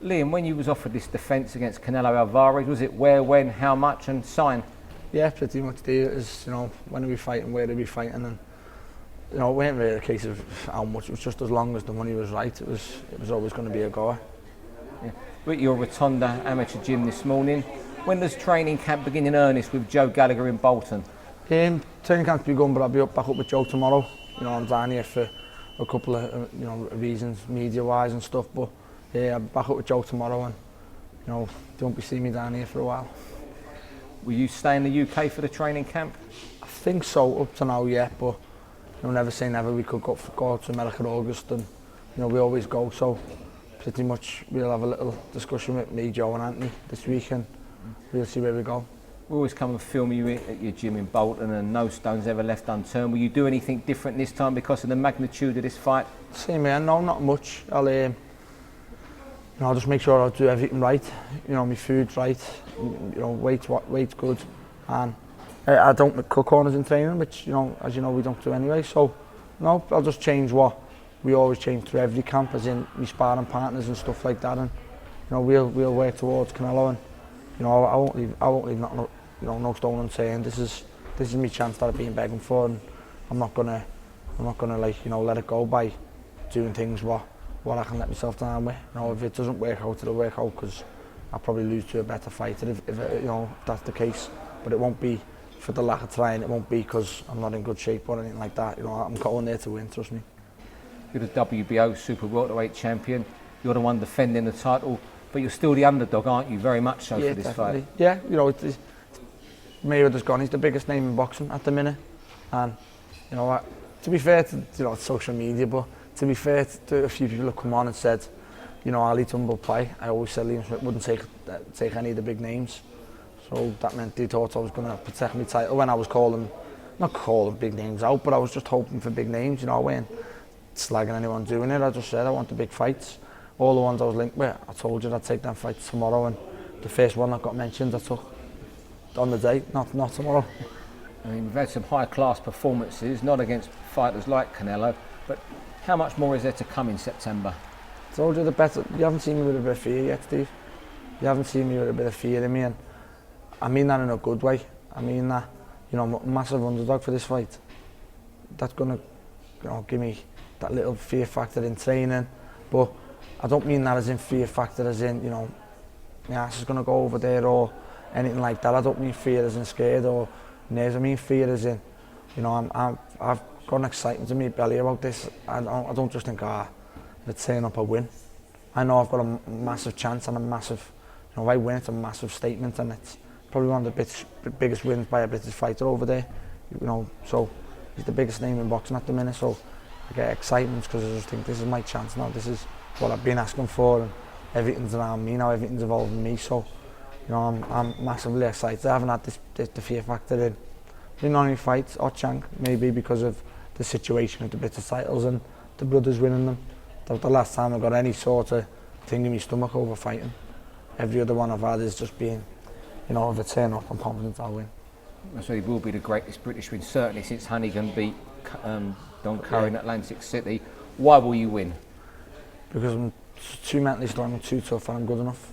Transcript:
Liam, when you was offered this defence against Canelo Alvarez, was it where, when, how much, and sign? Yeah, pretty much. It was, when are we fighting, where are we fighting, and it weren't really a case of how much. It was just as long as the money was right. It was always going to be a goer. Yeah. We're at your Rotunda amateur gym this morning. When does training camp begin in earnest with Joe Gallagher in Bolton? Training camp's begun, but I'll be back up with Joe tomorrow. I'm down here for a couple of reasons, media-wise and stuff. But I'll be back up with Joe tomorrow, and you won't be seeing me down here for a while. Will you stay in the UK for the training camp? I think so, up to now, yeah. But never say never. We could go to America in August, and we always go. So pretty much we'll have a little discussion with me, Joe, and Anthony this week, and we'll see where we go. We always come and film you at your gym in Bolton, and no stone's ever left unturned. Will you do anything different this time because of the magnitude of this fight? Same here, no, not much. I'll just make sure I'll do everything right. My food's right. Weight's good, and I don't cut corners in training, which as you know we don't do anyway. So no, I'll just change what we always change through every camp, as in my sparring partners and stuff like that, and we'll work towards Canelo, and I won't leave nothing, no stone unturned. This is my chance that I've been begging for, and I'm not gonna let it go by doing things what I can let myself down with. If it doesn't work out, it'll work out, because I'll probably lose to a better fighter if that's the case. But it won't be for the lack of trying. It won't be because I'm not in good shape or anything like that. I'm going there to win, trust me. You're the WBO super welterweight champion. You're the one defending the title, but you're still the underdog, aren't you? Very much so, for this definitely. fight. Yeah, Mayweather's gone. He's the biggest name in boxing at the minute, and to be fair to social media, but to be fair to a few people have come on and said, I'll eat humble pie. I always said Liam Smith wouldn't take any of the big names, so that meant they thought I was going to protect my title when I was not calling big names out, but I was just hoping for big names. I weren't slagging anyone doing it. I just said I want the big fights. All the ones I was linked with, I told you I'd take them fights tomorrow, and the first one that got mentioned I took on the day, not tomorrow. I mean, we've had some high-class performances, not against fighters like Canelo, but how much more is there to come in September? I told you the better. You haven't seen me with a bit of fear yet, Steve. You haven't seen me with a bit of fear in me, and I mean that in a good way. I mean that, massive underdog for this fight. That's gonna, give me that little fear factor in training, but I don't mean that as in fear factor as in, my ass is gonna go over there or anything like that. I don't mean fear as in scared or nerves. I mean fear as in, I've got an excitement in my belly about this. I don't just think, if I turn up I win. I know I've got a massive chance and a massive, if I win it's a massive statement, and it's probably one of the biggest wins by a British fighter over there. So he's the biggest name in boxing at the minute, so I get excitement because I just think this is my chance now. This is what I've been asking for, and everything's around me now, everything's involving me, so I'm massively excited. I haven't had the fear factor in any fights or chunk, maybe because of the situation with the British titles and the brothers winning them. The last time I got any sort of thing in my stomach over fighting. Every other one I've had is just being, if I turn up, I'm confident I'll win. So it will be the greatest British win, certainly since Hannigan beat Don Curry in Atlantic City. Why will you win? Because I'm too mentally strong, I'm too tough, and I'm good enough.